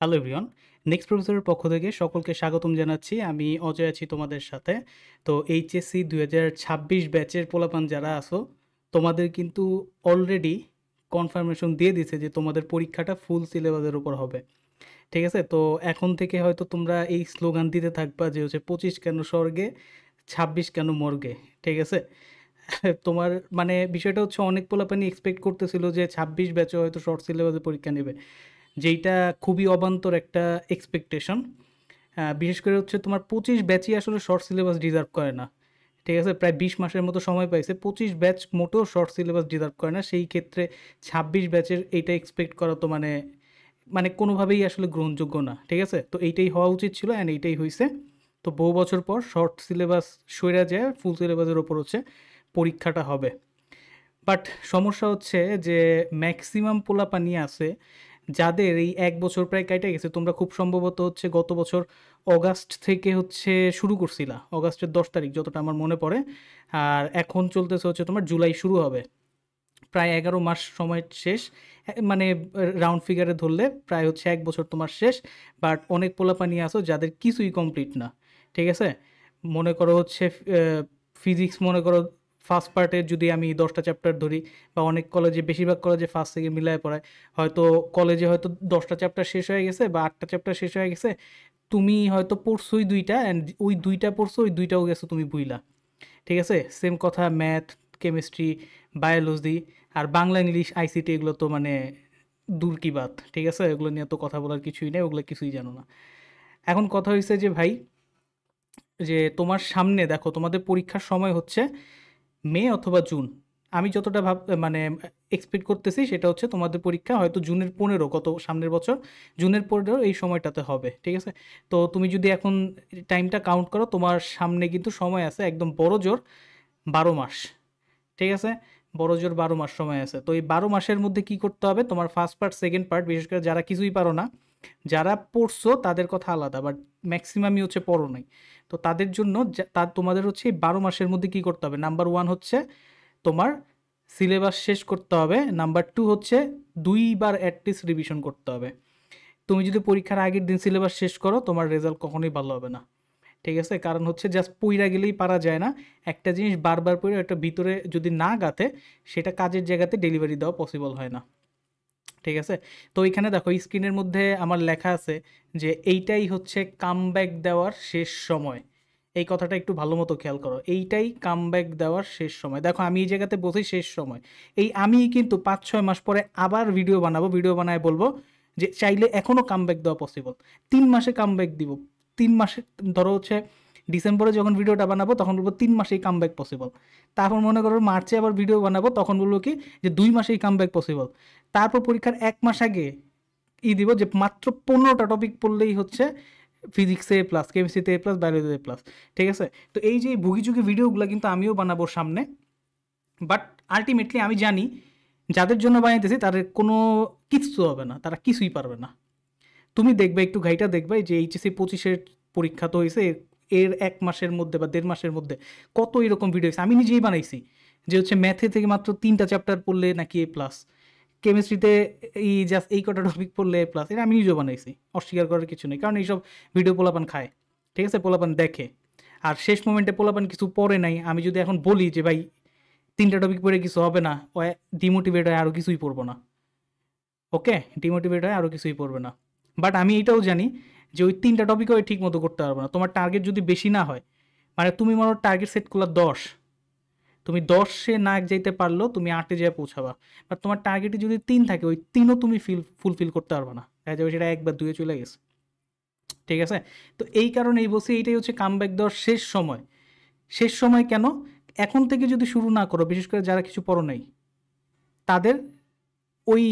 Hello everyone. Next প্রফেসরের পক্ষ থেকে সকলকে স্বাগতম জানাচ্ছি। আমি অজয় আছি তোমাদের সাথে। তো এইচএসসি ২০২৬ ব্যাচের পোলাপান যারা আছো, তোমাদের কিন্তু অলরেডি কনফার্মেশন দিয়ে দিছে যে তোমাদের পরীক্ষাটা ফুল সিলেবাসের উপর হবে। ঠিক আছে? তো এখন থেকে হয়তো তোমরা এই স্লোগান দিতে থাকবা যে হচ্ছে ২৫ কেন স্বর্গে, ২৬ কেন মর্গে। ঠিক আছে? তোমার মানে বিষয়টা হচ্ছে অনেক পোলাপানি এক্সপেক্ট করতেছিল যে ২৬ ব্যাচে হয়তো শর্ট সিলেবাসে পরীক্ষা নেবে। যেইটা খুবই অবান্তর একটা এক্সপেকটেশন। বিশেষ করে হচ্ছে তোমার ২৫ ব্যাচই আসলে শর্ট সিলেবাস ডিজার্ভ করে না। ঠিক আছে? প্রায় ২০ মাসের মতো সময় পাইছে। ২৫ ব্যাচ মোটেও শর্ট সিলেবাস ডিজার্ভ করে না। সেই ক্ষেত্রে ২৬ ব্যাচের এইটা এক্সপেক্ট করা তো মানে কোনোভাবেই আসলে গ্রহণযোগ্য না। ঠিক আছে? তো এইটাই হওয়া উচিত ছিল অ্যান্ড এইটাই হইছে। তো বহু বছর পর শর্ট সিলেবাস সইরা যায় ফুল সিলেবাসের ওপর হচ্ছে পরীক্ষাটা হবে। বাট সমস্যা হচ্ছে যে ম্যাক্সিমাম পোলাপানি আছে যাদের এই ১ বছর প্রায় কাইটা গেছে। তোমরা খুব সম্ভবত হচ্ছে গত বছর অগাস্ট থেকে হচ্ছে শুরু করছিলা। অগাস্টের ১০ তারিখ যতটা আমার মনে পড়ে। আর এখন চলতেছে হচ্ছে তোমার জুলাই শুরু হবে। প্রায় ১১ মাস সময় শেষ। মানে রাউন্ড ফিগারে ধরলে প্রায় হচ্ছে ১ বছর তোমার শেষ। বাট অনেক পোলাপানি আছো যাদের কিছুই কমপ্লিট না। ঠিক আছে? মনে করো হচ্ছে ফিজিক্স মনে করো ফার্স্ট পার্টের যদি আমি ১০টা চ্যাপ্টার ধরি বা অনেক কলেজে বেশিরভাগ কলেজে ফার্স্ট থেকে মিলায় পড়ায়। হয়তো কলেজে হয়তো ১০টা চ্যাপ্টার শেষ হয়ে গেছে বা ৮টা চ্যাপ্টার শেষ হয়ে গেছে। তুমি হয়তো পড়ছোই ২টা অ্যান্ড ওই ২টা পড়ছো, ওই ২টাও গেছো তুমি ভুইলা। ঠিক আছে? সেম কথা ম্যাথ, কেমিস্ট্রি, বায়োলজি আর বাংলা, ইংলিশ, আইসিটি এগুলো তো মানে দূর কি বাত। ঠিক আছে? এগুলো নিয়ে তো কথা বলার কিছুই নেই, ওগুলো কিছুই জানো না। এখন কথা হইছে যে ভাই, যে তোমার সামনে দেখো তোমাদের পরীক্ষার সময় হচ্ছে মে অথবা জুন। আমি যতটা মানে এক্সপেক্ট করতেছি সেটা হচ্ছে তোমাদের পরীক্ষা হয়তো জুনের ১৫, গত সামনের বছর জুনের ১৫ এই সময়টাতে হবে। ঠিক আছে? তো তুমি যদি এখন টাইমটা কাউন্ট করো, তোমার সামনে কিন্তু সময় আছে একদম বড় জোর ১২ মাস। ঠিক আছে? বড় জোর ১২ মাস সময় আছে। তো এই ১২ মাসের মধ্যে কি করতে হবে? তোমার ফার্স্ট পার্ট, সেকেন্ড পার্ট, বিশেষ করে যারা কিছুই পারো না, যারা পড়ছো তাদের কথা আলাদা, বাট ম্যাক্সিমামই হচ্ছে পড়ো নাই। তো তাদের জন্য তোমাদের হচ্ছে এই ১২ মাসের মধ্যে কি করতে হবে? নাম্বার 1 হচ্ছে তোমার সিলেবাস শেষ করতে হবে। নাম্বার 2 হচ্ছে ২ বার অ্যাটলিস্ট রিভিশন করতে হবে। তুমি যদি পরীক্ষার আগের দিন সিলেবাস শেষ করো, তোমার রেজাল্ট কখনোই ভালো হবে না। ঠিক আছে? কারণ হচ্ছে জাস্ট পইড়া গেলেই পারা যায় না। একটা জিনিস বারবার পড়ে একটা ভিতরে যদি না গাঁথে, সেটা কাজের জায়গাতে ডেলিভারি দেওয়া পসিবল হয় না। ঠিক আছে? তো এইখানে দেখো স্ক্রিনের মধ্যে আমার লেখা আছে যে এইটাই হচ্ছে কামব্যাক দেওয়ার শেষ সময়। এই কথাটা একটু ভালো মতো খেয়াল করো। এইটাই কামব্যাক দেওয়ার শেষ সময়। দেখো আমি এই জায়গাতে বসি শেষ সময়। এই আমি কিন্তু ৫-৬ মাস পরে আবার ভিডিও বানাবো। ভিডিও বানায় বলবো যে চাইলে এখনও কামব্যাক দেওয়া পসিবল। ৩ মাসে কামব্যাক দিব। ৩ মাসে ধরো হচ্ছে ডিসেম্বরে যখন ভিডিওটা বানাবো তখন বলবো ৩ মাসেই কামব্যাক পসিবল। তারপর মনে করো মার্চে আবার ভিডিও বানাবো, তখন বলবো কি যে ২ মাসেই কামব্যাক পসিবল। তারপর পরীক্ষার ১ মাস আগে দিব যে মাত্র ১৫টা টপিক পড়লেই হচ্ছে ফিজিক্সে এ প্লাস, কেমিস্ট্রিতে এ প্লাস, বায়োলজিতে এ প্লাস। ঠিক আছে? তো এই যে ভুগিচুগি ভিডিওগুলো কিন্তু আমিও বানাবো সামনে। বাট আলটিমেটলি আমি জানি যাদের জন্য বানাইতেছি তাদের কোনো কিচ্ছু হবে না, তারা কিছুই পারবে না। তুমি দেখবে, একটু ঘাইটা দেখবে যে এইচএসসি ২৫-এর পরীক্ষা তো হয়েছে, এর ১ মাসের মধ্যে বা ১.৫ মাসের মধ্যে কত এরকম ভিডিও হয়েছে। আমি নিজেই বানাইছি যে হচ্ছে ম্যাথে থেকে মাত্র ৩টা চ্যাপ্টার পড়লে নাকি এ প্লাস, কেমিস্ট্রিতে এই জাস্ট এই কটা টপিক পড়লে এ প্লাস। এটা আমি নিজেও বানাইছি, অস্বীকার করার কিছু নেই। কারণ এইসব ভিডিও পোলাপান খায়। ঠিক আছে? পোলাপান দেখে। আর শেষ মোমেন্টে পোলাপান কিছু পড়ে নাই, আমি যদি এখন বলি যে ভাই ৩টা টপিক পড়ে কিছু হবে না, ও ডিমোটিভেট হয় আরও কিছুই পড়বো না। ওকে? ডিমোটিভেট হয় আরও কিছুই পড়বে না। বাট আমি এটাও জানি যে ওই ৩টা টপিকও ঠিক মতো করতে পারবে না। তোমার টার্গেট যদি বেশি না হয়, মানে তুমি মনে টার্গেট সেট করলা ১০, তুমি ১০-এ না যাইতে পারলেও তুমি ৮-এ যেয়ে পৌঁছাবা। বাট তোমার টার্গেটে যদি ৩ থাকে, ওই ৩ও তুমি ফুলফিল করতে পারবে না। দেখা যাবে সেটা ১ বা ২-এ চলে গেছে। ঠিক আছে? তো এই কারণেই বলছি এইটাই হচ্ছে কামব্যাক দেওয়ার শেষ সময়। শেষ সময় কেন? এখন থেকে যদি শুরু না করো, বিশেষ করে যারা কিছু পড়ো নাই, তাদের ওই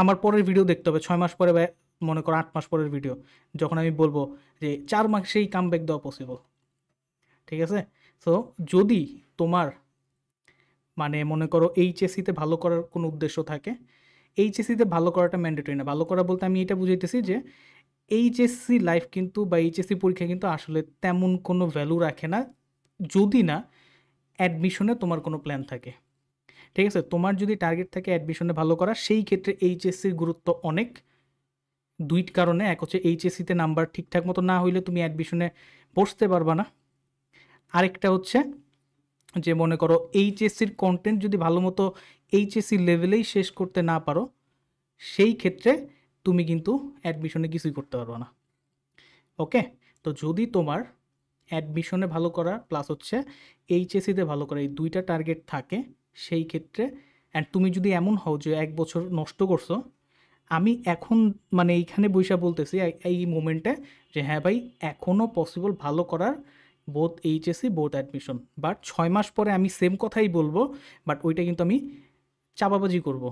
আমার পরের ভিডিও দেখতে হবে ৬ মাস পরে বা মনে করো ৮ মাস পরের ভিডিও। যখন আমি বলবো যে ৪ মাসেই কামব্যাক দেওয়া পসিবল। ঠিক আছে? সো যদি তোমার মানে মনে করো এইচএসসিতে ভালো করার কোনো উদ্দেশ্য থাকে, এইচএসসিতে ভালো করাটা ম্যান্ডেটরি না। ভালো করা বলতে আমি এটা বুঝাইতেছি যে এইচএসসি লাইফ কিন্তু বা এইচএসসি পরীক্ষা কিন্তু আসলে তেমন কোনো ভ্যালু রাখে না, যদি না অ্যাডমিশনে তোমার কোনো প্ল্যান থাকে। ঠিক আছে? তোমার যদি টার্গেট থাকে অ্যাডমিশনে ভালো করা, সেই ক্ষেত্রে এইচএসসির গুরুত্ব অনেক। দুইট কারণে। এক হচ্ছে এইচএসসিতে নাম্বার ঠিকঠাক মতো না হইলে তুমি অ্যাডমিশনে বসতে পারবা না। আরেকটা হচ্ছে যে মনে করো এইচএসসির কন্টেন্ট যদি ভালো মতো এইচএসসি লেভেলেই শেষ করতে না পারো, সেই ক্ষেত্রে তুমি কিন্তু অ্যাডমিশনে কিছুই করতে পারবে না। ওকে, তো যদি তোমার অ্যাডমিশনে ভালো করা প্লাস হচ্ছে এইচএসসিতে ভালো করা এই দুইটা টার্গেট থাকে, সেই ক্ষেত্রে অ্যান্ড তুমি যদি এমন হও যে 1 বছর নষ্ট করছো, আমি এখন মানে এইখানে বইসা বলতেছি এই মোমেন্টে যে হ্যাঁ ভাই এখনও পসিবল ভালো করার, both HSC both admission. But 6 মাস পরে আমি সেম কথাই বলবো, বাট ওইটা কিন্তু আমি চাপাবাজি করব।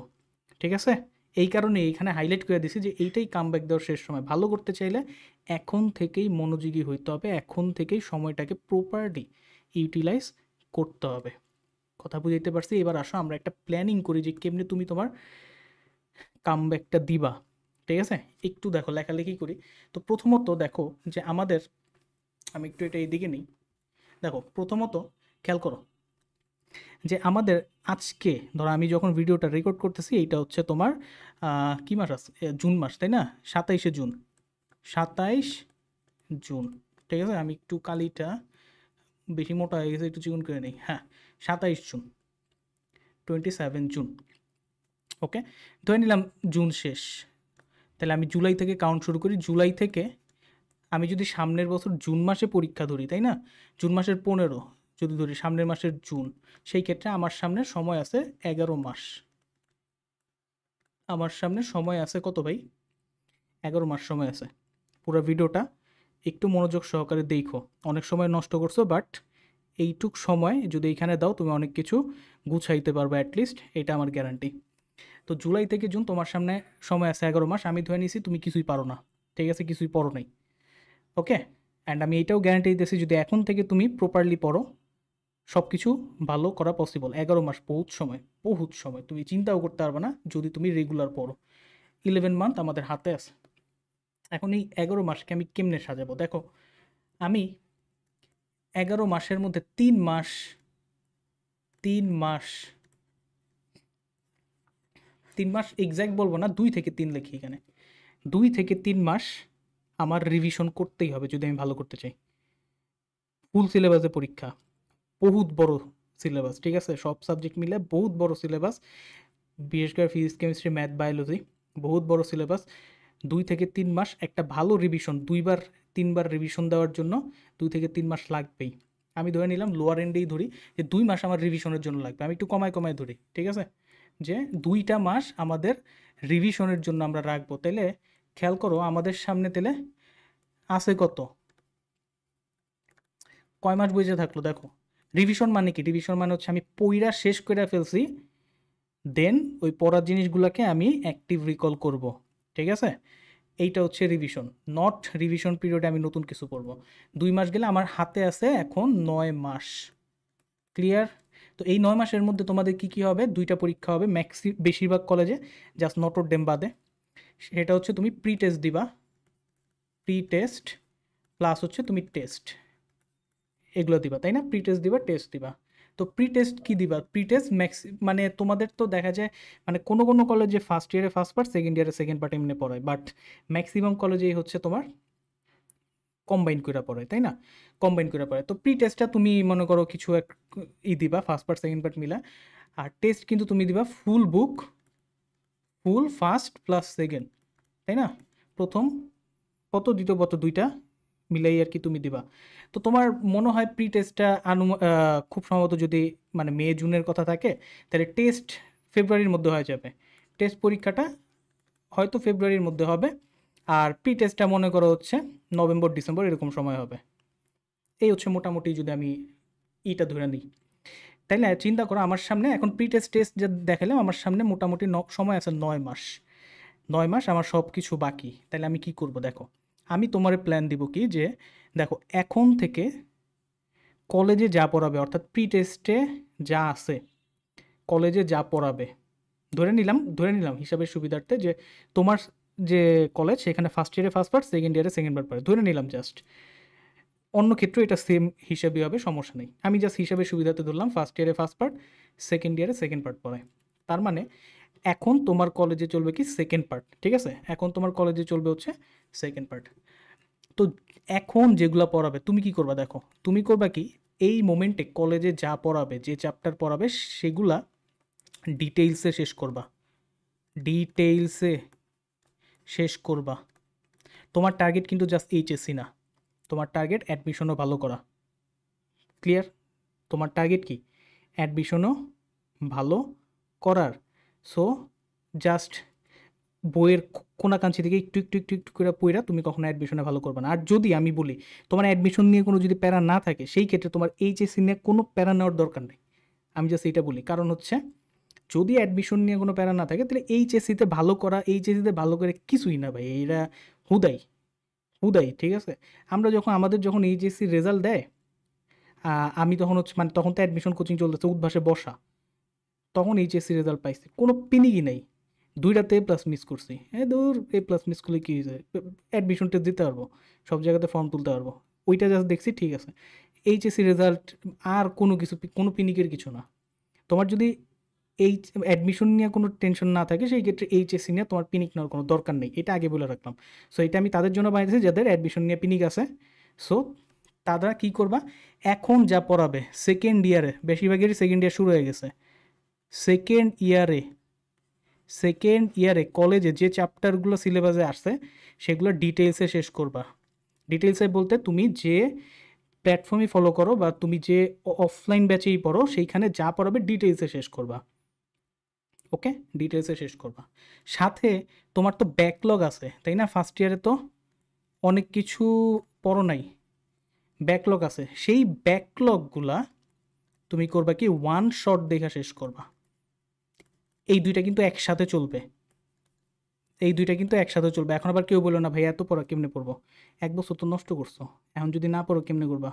ঠিক আছে, এই কারণে এইখানে হাইলাইট করে দিছি যে এইটাই কামব্যাক দেওয়ার শেষ সময়। ভালো করতে চাইলে এখন থেকেই মনোযোগী হইতে হবে, এখন থেকেই সময়টাকে প্রপারলি ইউটিলাইজ করতে হবে। কথা বুঝাইতে পারছি? এবার আসো আমরা একটা প্ল্যানিং করি যে কেমনে তুমি তোমার কামব্যাকটা দিবা। ঠিক আছে, একটু দেখো লেখালেখি করি। তো প্রথমত দেখো যে আমাদের, আমি একটু এটা এইদিকে নিই। দেখো প্রথমত খেয়াল করো যে আমাদের আজকে ধরো আমি যখন ভিডিওটা রেকর্ড করতেছি এইটা হচ্ছে তোমার কি মাস আছে, জুন মাস, তাই না? 27শে জুন, 27 জুন। ঠিক আছে, আমি একটু কালিটা বেশি মোটা হয়ে গেছে, একটু চিকন করে নিই। হ্যাঁ, 27 জুন, 27 জুন। ওকে, ধরে নিলাম জুন শেষ, তাহলে আমি জুলাই থেকে কাউন্ট শুরু করি। জুলাই থেকে আমি যদি সামনের বছর জুন মাসে পরীক্ষা ধরি, তাই না? জুন মাসের 15 যদি ধরি, সামনের মাসের জুন, সেই ক্ষেত্রে আমার সামনে সময় আছে 11 মাস। আমার সামনে সময় আছে কত ভাই? 11 মাস সময় আছে। পুরো ভিডিওটা একটু মনোযোগ সহকারে দেখো। অনেক সময় নষ্ট করছো, বাট এইটুক সময় যদি এখানে দাও তুমি অনেক কিছু গুছাইতে পারবে অ্যাটলিস্ট, এটা আমার গ্যারান্টি। তো জুলাই থেকে জুন তোমার সামনে সময় আছে 11 মাস। আমি ধরে নিছি তুমি কিছুই পারো না, ঠিক আছে, কিছুই পড়ো নাই। ওকে, অ্যান্ড আমি এটাও গ্যারান্টি দিতেছি যদি এখন থেকে তুমি প্রপারলি পড়ো, সব কিছু ভালো করা পসিবল। 11 মাস বহুত সময়, বহুত সময়, তুমি চিন্তাও করতে পারবে না যদি তুমি রেগুলার পড়ো। 11 মান্থ আমাদের হাতে আছে। এখন এই 11 মাসকে আমি কেমনে সাজাবো? দেখো আমি 11 মাসের মধ্যে 3 মাস, 3 মাস, 3 মাস এক্স্যাক্ট বলবো না, 2 থেকে 3 লিখি এখানে। 2 থেকে 3 মাস আমার রিভিশন করতেই হবে যদি আমি ভালো করতে চাই। ফুল সিলেবাসে পরীক্ষা, বহুত বড় সিলেবাস, ঠিক আছে, সব সাবজেক্ট মিলে বহুত বড় সিলেবাস, বিশেষ করে ফিজিক্স কেমিস্ট্রি ম্যাথ বায়োলজি, বহুত বড় সিলেবাস। 2 থেকে 3 মাস একটা ভালো রিভিশন, 2-3বার রিভিশন দেওয়ার জন্য 2 থেকে 3 মাস লাগবেই। আমি ধরে নিলাম লোয়ার এন্ডেই ধরি যে 2 মাস আমার রিভিশনের জন্য লাগবে, আমি একটু কমায় কমায় ধরি, ঠিক আছে, যে 2টা মাস আমাদের রিভিশনের জন্য আমরা রাখবো। তাইলে খেয়াল করো আমাদের সামনে তাহলে আছে কত, কয় মাস বুঝে থাকলো? দেখো রিভিশন মানে কি? রিভিশন মানে হচ্ছে আমি পইরা শেষ করে ফেলছি, দেন ওই পড়ার জিনিসগুলোকে আমি অ্যাক্টিভ রিকল করব। ঠিক আছে, এইটা হচ্ছে রিভিশন। নট রিভিশন পিরিয়ডে আমি নতুন কিছু পড়বো। 2 মাস গেলে আমার হাতে আছে এখন 9 মাস। ক্লিয়ার? তো এই 9 মাসের মধ্যে তোমাদের কি কি হবে? 2টা পরীক্ষা হবে বেশিরভাগ কলেজে, জাস্ট নটর ডেম বাদে। সেটা হচ্ছে তুমি প্রি টেস্ট দিবা, প্রি টেস্ট প্লাস হচ্ছে তুমি টেস্ট, এগুলো দিবা, তাই না? প্রি টেস্ট দিবা, টেস্ট দিবা। তো প্রি টেস্ট কী দিবা? প্রি টেস্ট মানে তোমাদের তো দেখা যায় মানে কোনো কোনো কলেজে ফার্স্ট ইয়ারে ফার্স্ট পার্ট, সেকেন্ড ইয়ারে সেকেন্ড পার্ট এমনি পড়ায়, বাট ম্যাক্সিমাম কলেজেই হচ্ছে তোমার কম্বাইন করে পড়ায়, তাই না? কম্বাইন করে পড়ায়। তো প্রি টেস্টটা তুমি মনে করো কিছু এক দিবা, ফার্স্ট পার্ট সেকেন্ড পার্ট মিলা। আর টেস্ট কিন্তু তুমি দিবা ফুল বুক, ফুল ফার্স্ট প্লাস সেকেন্ড, তাই না? প্রথম কত, দ্বিতীয় কত, 2টা মিলাই আর কি তুমি দিবা। তো তোমার মনে হয় প্রি টেস্টটা খুব সম্ভবত যদি মানে মে জুনের কথা থাকে, তাহলে টেস্ট ফেব্রুয়ারির মধ্যে হয়ে যাবে। টেস্ট পরীক্ষাটা হয়তো ফেব্রুয়ারির মধ্যে হবে, আর প্রি টেস্টটা মনে করো হচ্ছে নভেম্বর ডিসেম্বর এরকম সময় হবে। এই হচ্ছে মোটামুটি যদি আমি ইটা ধরে নিই। তাই না? চিন্তা করো আমার সামনে এখন প্রি টেস্ট টেস্ট যে দেখালাম, আমার সামনে মোটামুটি সময় আছে 9 মাস। 9 মাস আমার সব কিছু বাকি। তাহলে আমি কি করব? দেখো আমি তোমার প্ল্যান দিব কি, যে দেখো এখন থেকে কলেজে যা পড়াবে, অর্থাৎ প্রি টেস্টে যা আছে কলেজে যা পড়াবে, ধরে নিলাম হিসাবের সুবিধার্থে যে তোমার যে কলেজ সেখানে ফার্স্ট ইয়ারে ফার্স্ট পার্ট, সেকেন্ড ইয়ারে সেকেন্ড পার্ট পড়ে, ধরে নিলাম জাস্ট। অন্য ক্ষেত্রে এটা সেম হিসাবই হবে, সমস্যা নেই। আমি জাস্ট হিসাবের সুবিধাতে ধরলাম ফার্স্ট ইয়ারে ফার্স্ট পার্ট, সেকেন্ড ইয়ারে সেকেন্ড পার্ট পড়ায়। তার মানে এখন তোমার কলেজে চলবে কি সেকেন্ড পার্ট, ঠিক আছে? এখন তোমার কলেজে চলবে হচ্ছে সেকেন্ড পার্ট। তো এখন যেগুলা পড়াবে তুমি কি করবা দেখো, তুমি করবা কি এই মোমেন্টে কলেজে যা পড়াবে, যে চ্যাপ্টার পড়াবে সেগুলা ডিটেইলসে শেষ করবা, ডিটেইলসে শেষ করবা। তোমার টার্গেট কিন্তু জাস্ট এইচএসসি না, তোমার টার্গেট অ্যাডমিশনও ভালো করা। ক্লিয়ার? তোমার টার্গেট কি? অ্যাডমিশনও ভালো করার। সো জাস্ট বইয়ের কোনাকাঞ্চি থেকে একটু একটু একটু একটু করে পড়া তুমি কখনো অ্যাডমিশনে ভালো করবে না। আর যদি আমি বলি তোমার অ্যাডমিশন নিয়ে কোনো যদি প্যারা না থাকে, সেই ক্ষেত্রে তোমার এইচএসসি নিয়ে কোনো প্যারা নেওয়ার দরকার নেই। আমি জাস্ট এইটা বলি, কারণ হচ্ছে যদি অ্যাডমিশন নিয়ে কোনো প্যারা না থাকে তাহলে এইচএসসিতে ভালো করা, এইচএসসিতে ভালো করে কিছুই না ভাই, এরা হুদাই হুদাই, ঠিক আছে? আমরা যখন আমাদের যখন এইচএসসি রেজাল্ট দেয়, আমি তখন হচ্ছে মানে তখন তো অ্যাডমিশন কোচিং চলতেছে, উদ্ভাসে বসা, তখন এইচএসসি রেজাল্ট পাইছি, কোনো পিনিকই নাই, 2টাতে এ প্লাস মিস করছি। দূর, এ প্লাস মিস করলে কী হয়েছে, অ্যাডমিশন টেস্ট দিতে পারবো, সব জায়গাতে ফর্ম তুলতে পারবো, ওইটা জাস্ট দেখছি, ঠিক আছে। এইচএসসি রেজাল্ট আর কোনো কিছু, কোনো পিনিকের কিছু না। তোমার যদি এই অ্যাডমিশন নিয়ে কোনো টেনশন না থাকে, সেই ক্ষেত্রে এইচএসসি নিয়ে তোমার পিনিক নেওয়ার কোনো দরকার নেই, এটা আগে বলে রাখলাম। সো এটা আমি তাদের জন্য বানিয়েছি যাদের অ্যাডমিশন নিয়ে পিনিক আছে। সো তারা কী করবা, এখন যা পড়াবে সেকেন্ড ইয়ারে, বেশিরভাগেরই সেকেন্ড ইয়ার শুরু হয়ে গেছে, সেকেন্ড ইয়ারে কলেজে যে চ্যাপ্টারগুলো সিলেবাসে আসছে সেগুলো ডিটেলসে শেষ করবা। ডিটেলসে বলতে তুমি যে প্ল্যাটফর্মই ফলো করো বা তুমি যে অফলাইন ব্যাচেই পড়ো, সেইখানে যা পড়াবে ডিটেলসে শেষ করবা। ওকে, ডিটেলসে শেষ করবা। সাথে তোমার তো ব্যাকলগ আছে, তাই না? ফার্স্ট ইয়ারে তো অনেক কিছু পড়ো নাই, ব্যাকলগ আছে, সেই ব্যাকলগগুলা তুমি করবা কি ওয়ান শট দেখা শেষ করবা। এই দুইটা কিন্তু একসাথে চলবে, এই দুইটা কিন্তু একসাথে চলবে। এখন আবার কেউ বলো না ভাই এত পড়া কেমনে পড়বো, 1 বছর তো নষ্ট করছো, এখন যদি না পড়ো কেমনে করবা?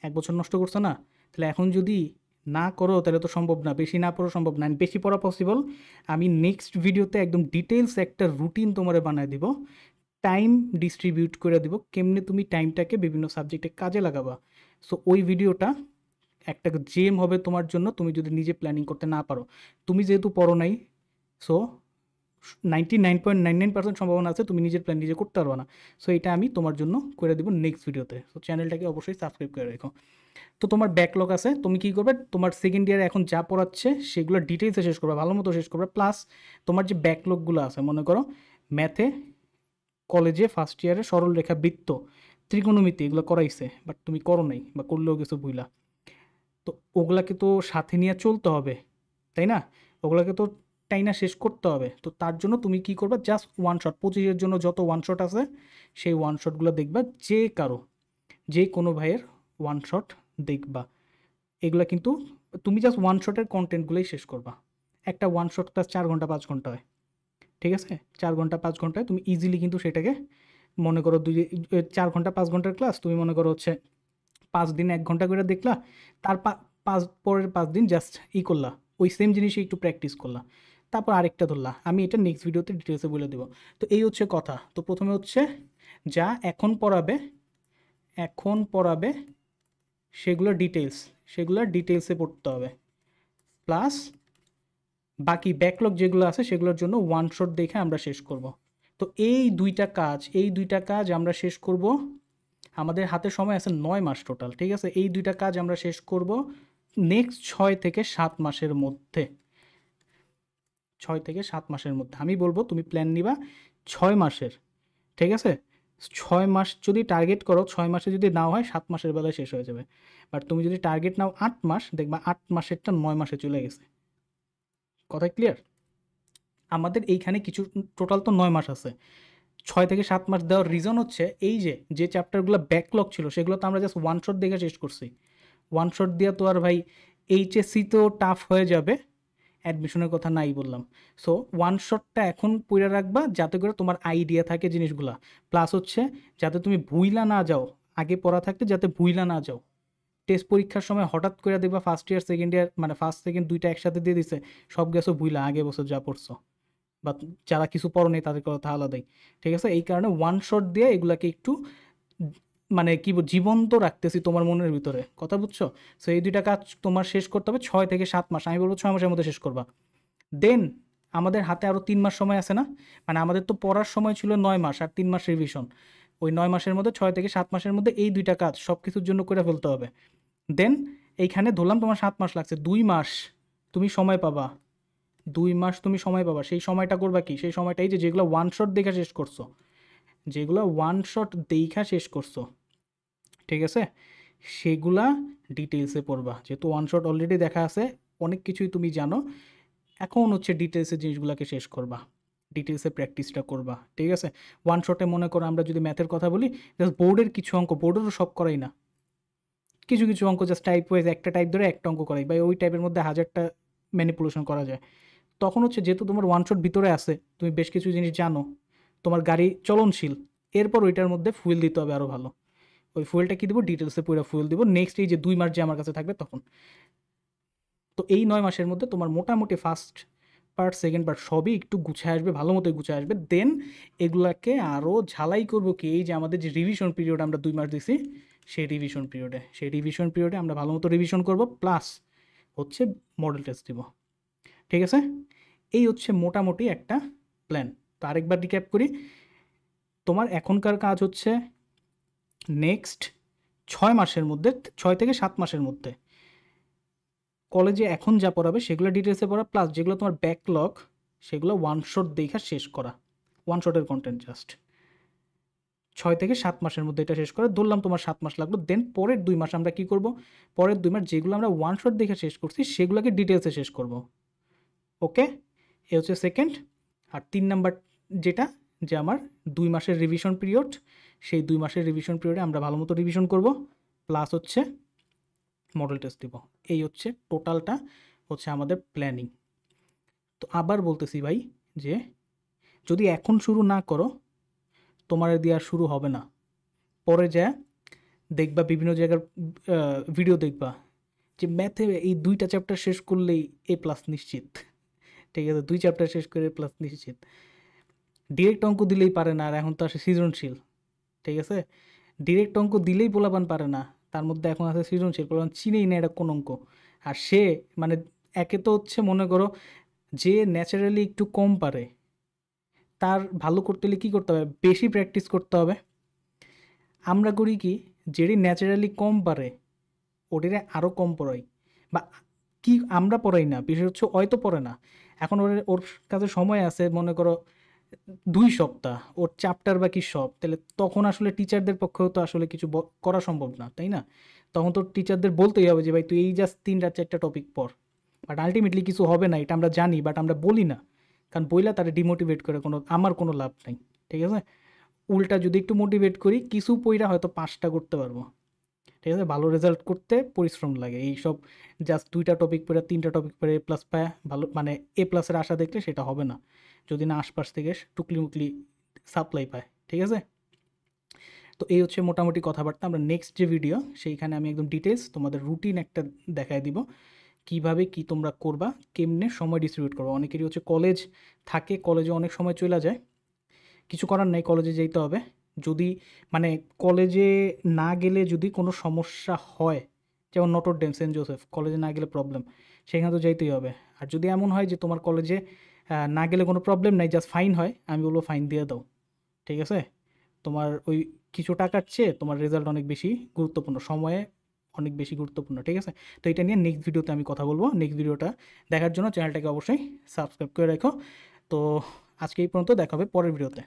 1 বছর নষ্ট করছো না, তাহলে এখন যদি না করো তাহলে তো সম্ভব না, বেশি না পড়া সম্ভব না, বেশি পড়া পসিবল। আমি নেক্সট ভিডিওতে একদম ডিটেলস একটা রুটিন তোমারে বানায় দিব, টাইম ডিস্ট্রিবিউট করে দিব, কেমনে তুমি টাইমটাকে বিভিন্ন সাবজেক্টে কাজে লাগাবা। সো ওই ভিডিওটা একটা জেম হবে তোমার জন্য, তুমি যদি নিজে প্ল্যানিং করতে না পারো। তুমি যেহেতু পড়ো নাই, সো 99.99% সম্ভাবনা আছে তুমি নিজের প্ল্যান নিজে করতে পারবে না। সো এটা আমি তোমার জন্য করে দেবো নেক্সট ভিডিওতে। সো চ্যানেলটাকে অবশ্যই সাবস্ক্রাইব করে রেখো। তো তোমার ব্যাকলগ আছে, তুমি কী করবে, তোমার সেকেন্ড ইয়ারে এখন যা পড়াচ্ছে সেগুলো ডিটেলসে শেষ করবে, ভালো মতো শেষ করবে। প্লাস তোমার যে ব্যাকলগগুলো আছে, মনে করো ম্যাথে কলেজে ফার্স্ট ইয়ারে সরলরেখা, বৃত্ত, ত্রিকোণমিতি এগুলো করাইছে, বাট তুমি করো নাই বা করলেও কিছু ভুলা, তো ওগুলাকে তো সাথে নিয়ে চলতে হবে, তাই না? ওগুলাকে তো টাইনা শেষ করতে হবে। তো তার জন্য তুমি কি করবা, জাস্ট ওয়ান শট, 25-এর জন্য যত ওয়ান শট আছে সেই ওয়ান শটগুলো দেখবা, যে কারো, যে কোনো ভাইয়ের ওয়ান শট দেখবা। এগুলা কিন্তু তুমি জাস্ট ওয়ান শটের কন্টেন্টগুলোই শেষ করবা। একটা ওয়ান শট ক্লাস 4 ঘন্টা 5 ঘন্টা হয়, ঠিক আছে? 4 ঘন্টা 5 ঘন্টায় তুমি ইজিলি কিন্তু সেটাকে, মনে করো 4 ঘন্টা 5 ঘন্টার ক্লাস তুমি মনে করো হচ্ছে 5 দিন 1 ঘন্টা করে দেখলা, তার পরের 5 দিন জাস্ট করলা, ওই সেম জিনিসই একটু প্র্যাকটিস করলা, তারপর আরেকটা ধরলা। আমি এটা নেক্সট ভিডিওতে ডিটেলসে বলে দেবো। তো এই হচ্ছে কথা। তো প্রথমে হচ্ছে যা এখন পড়াবে সেগুলো ডিটেলসে পড়তে হবে। প্লাস বাকি ব্যাকলগ যেগুলো আছে সেগুলোর জন্য ওয়ান শট দেখে আমরা শেষ করব। তো এই দুইটা কাজ আমরা শেষ করব। আমাদের হাতে সময় আছে 9 মাস টোটাল, ঠিক আছে? এই দুইটা কাজ আমরা শেষ করব নেক্সট 6 থেকে 7 মাসের মধ্যে। 6 থেকে 7 মাসের মধ্যে আমি বলবো তুমি প্ল্যান নিবা 6 মাসের, ঠিক আছে? 6 মাস যদি টার্গেট করো, 6 মাসে যদি নাও হয় 7 মাসের বেলায় শেষ হয়ে যাবে। বাট তুমি যদি টার্গেট নাও 8 মাস, দেখবা 8 মাসেরটা 9 মাসে চলে গেছে। কথা ক্লিয়ার? আমাদের এইখানে কিছু টোটাল তো 9 মাস আছে, 6 থেকে 7 মাস দেওয়ার রিজন হচ্ছে এই যে চ্যাপ্টারগুলো ব্যাকলগ ছিল সেগুলো তো আমরা জাস্ট ওয়ান শট দেখে শেষ করছি। ওয়ান শট দিয়ে তো আর ভাই এইচএসসি তো টাফ হয়ে যাবে, অ্যাডমিশনের কথা নাই বললাম। সো ওয়ান শটটা এখন পড়ে রাখবা যাতে করে তোমার আইডিয়া থাকে জিনিসগুলা। প্লাস হচ্ছে যাতে তুমি ভুইলা না যাও, আগে পড়া থাকতে যাতে ভুইলা না যাও। টেস্ট পরীক্ষার সময় হঠাৎ করে দেখবা ফার্স্ট ইয়ার সেকেন্ড ইয়ার মানে ফার্স্ট সেকেন্ড দুইটা একসাথে দিয়ে দিছে, সব গেছো ভুইলা আগে বছর যা পড়ছো, বা যারা কিছু পড়ো নেই তাদের কথা আলাদাই, ঠিক আছে? এই কারণে ওয়ান শট দিয়ে এগুলাকে একটু মানে কি জীবন্ত রাখতেছি তোমার মনের ভিতরে, কথা বুঝছো? সো এই দুইটা কাজ তোমার শেষ করতে হবে 6 থেকে 7 মাস, আমি বলবো 6 মাসের মধ্যে শেষ করবা। দেন আমাদের হাতে আরও 3 মাস সময় আছে না? মানে আমাদের তো পড়ার সময় ছিল 9 মাস আর 3 মাস রিভিশন। ওই 9 মাসের মধ্যে 6 থেকে 7 মাসের মধ্যে এই 2টা কাজ সব কিছুর জন্য করে ফেলতে হবে। দেন এইখানে ধরলাম তোমার 7 মাস লাগছে, 2 মাস তুমি সময় পাবা। 2 মাস তুমি সময় পাবা। সেই সময়টা করবা কি? সেই সময়টা এই যে যেগুলো ওয়ান শট দেখা শেষ করছো, যেগুলো ওয়ান শট দেইখা শেষ করছো, ঠিক আছে? সেগুলা ডিটেইলসে পড়বা। যেহেতু ওয়ান শট অলরেডি দেখা আছে, অনেক কিছুই তুমি জানো। এখন হচ্ছে ডিটেইলসে জিনিসগুলোকে শেষ করবা, ডিটেইলসে প্র্যাকটিসটা করবা, ঠিক আছে? ওয়ান শটে মনে করো আমরা যদি ম্যাথের কথা বলি, জাস্ট বোর্ডের কিছু অঙ্ক, বোর্ডেরও সব করাই না, কিছু কিছু অঙ্ক জাস্ট টাইপ ওয়াইজ একটা টাইপ ধরে একটা অঙ্ক করাই, বা ওই টাইপের মধ্যে হাজারটা ম্যানিপুলেশন করা যায়। তখন হচ্ছে যেহেতু তোমার ওয়ান শট ভিতরে আছে, তুমি বেশ কিছু জিনিস জানো, তোমার গাড়ি চলনশীল, এরপর ওইটার মধ্যে ফুয়েল দিতে হবে আরও ভালো। ওই ফুয়েলটা কী দেবো? ডিটেলসে পুরো ফুয়েল দেবো নেক্সট এই যে 2 মাস যে আমার কাছে থাকবে তখন। তো এই 9 মাসের মধ্যে তোমার মোটামুটি ফার্স্ট পার্ট সেকেন্ড পার্ট সবই একটু গুছায় আসবে, ভালো মতোই গুছায় আসবে। দেন এগুলাকে আরও ঝালাই করবো কি, এই যে আমাদের যে রিভিশন পিরিয়ড আমরা 2 মাস দিছি, সেই রিভিশন পিরিয়ডে আমরা ভালো মতো রিভিশন করবো, প্লাস হচ্ছে মডেল টেস্ট দিব, ঠিক আছে? এই হচ্ছে মোটামুটি একটা প্ল্যান। তো আরেকবার রিক্যাপ করি, তোমার এখনকার কাজ হচ্ছে নেক্সট 6 মাসের মধ্যে, 6 থেকে 7 মাসের মধ্যে কলেজে এখন যা পড়াবে সেগুলো ডিটেলসে পড়া, প্লাস যেগুলো তোমার ব্যাকলগ সেগুলো ওয়ান শট দেখা শেষ করা, ওয়ান শটের কন্টেন্ট জাস্ট 6 থেকে 7 মাসের মধ্যে এটা শেষ করা। ধরলাম তোমার 7 মাস লাগলো। দেন পরের 2 মাস আমরা কী করব? পরের 2 মাস যেগুলো আমরা ওয়ান শট দেখে শেষ করছি সেগুলোকে ডিটেলসে শেষ করব, ওকে? এ হচ্ছে সেকেন্ড। আর 3 নাম্বার যেটা, যে আমার 2 মাসের রিভিশন পিরিয়ড, সেই 2 মাসের রিভিশন পিরিয়ডে আমরা ভালো মতো রিভিশন করব, প্লাস হচ্ছে মডেল টেস্ট দিব। এই হচ্ছে টোটালটা হচ্ছে আমাদের প্ল্যানিং। তো আবার বলতেছি ভাই, যে যদি এখন শুরু না করো তোমার দিয়ে আর শুরু হবে না। পরে যা দেখবা বিভিন্ন জায়গার ভিডিও দেখবা যে ম্যাথে এই 2টা চ্যাপ্টার শেষ করলেই এ প্লাস নিশ্চিত, ঠিক আছে? 2 চ্যাপ্টার শেষ করে প্লাস নিশ্চিত। ডিরেক্ট অঙ্ক দিলেই পারে না, আর এখন তো আসে সৃজনশীল, ঠিক আছে? ডিরেক্ট অঙ্ক দিলেই পোলাপান পারে না, তার মধ্যে এখন আছে সৃজনশীল, পোলাপান চিনেই না এটা কোন অঙ্ক। আর সে মানে একে তো হচ্ছে মনে করো যে ন্যাচারালি একটু কম পারে, তার ভালো করতে হলে কী করতে হবে? বেশি প্র্যাকটিস করতে হবে। আমরা করি কি, যেটি ন্যাচারালি কম পারে ওটিরে আরও কম পড়াই, বা কি আমরা পড়াই না, বিশেষ হচ্ছে হয়তো পড়ে না, এখন ওর কাছে সময় আছে মনে করো 2 সপ্তাহ, ওর চ্যাপ্টার বাকি সব, তাহলে তখন আসলে টিচারদের পক্ষেও তো আসলে কিছু করা সম্ভব না, তাই না? তখন তো টিচারদের বলতেই হবে যে ভাই তুই এই জাস্ট 3-4টা টপিক পড়। বাট আলটিমেটলি কিছু হবে না, এটা আমরা জানি, বাট আমরা বলি না, কারণ বইলা তারা ডিমোটিভেট করে আমার কোনো লাভ নাই, ঠিক আছে? উল্টা যদি একটু মোটিভেট করি, কিছু পইরা হয়তো 5টা করতে পারবো, ঠিক আছে? ভালো রেজাল্ট করতে পরিশ্রম লাগে, এইসব জাস্ট 2টা টপিক পড়ে 3টা টপিক পড়ে এ প্লাস পায় ভালো, মানে এ প্লাসের আশা দেখলে সেটা হবে না, যদি না আশপাশ থেকে টুকলি মুকলি সাপ্লাই পায়, ঠিক আছে? তো এই হচ্ছে মোটামুটি কথাবার্তা। আমরা নেক্সট যে ভিডিও, সেইখানে আমি একদম ডিটেলস তোমাদের রুটিন একটা দেখায় দিব, কিভাবে কি তোমরা করবা, কেমনে সময় ডিস্ট্রিবিউট করবা। অনেকেরই হচ্ছে কলেজ থাকে, কলেজে অনেক সময় চলে যায়, কিছু করার নেই, কলেজে যেতে হবে। যদি মানে কলেজে না গেলে যদি কোনো সমস্যা হয়, যেমন নটর ডেম, সেন্ট জোসেফ, কলেজে না গেলে প্রবলেম, সেখানে তো যেতেই হবে। আর যদি এমন হয় যে তোমার কলেজে না গেলে কোনো প্রবলেম নাই, জাস্ট ফাইন হয়, আমি বলবো ফাইন দিয়ে দাও, ঠিক আছে? তোমার ওই কিছু টাকার চেয়ে তোমার রেজাল্ট অনেক বেশি গুরুত্বপূর্ণ, সময়ে অনেক বেশি গুরুত্বপূর্ণ, ঠিক আছে? তো এটা নিয়ে নেক্সট ভিডিওতে আমি কথা বলবো। নেক্সট ভিডিওটা দেখার জন্য চ্যানেলটাকে অবশ্যই সাবস্ক্রাইব করে রাখো। তো আজকে এই পর্যন্ত, দেখা হবে পরের ভিডিওতে।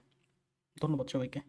ধন্যবাদ সবাইকে।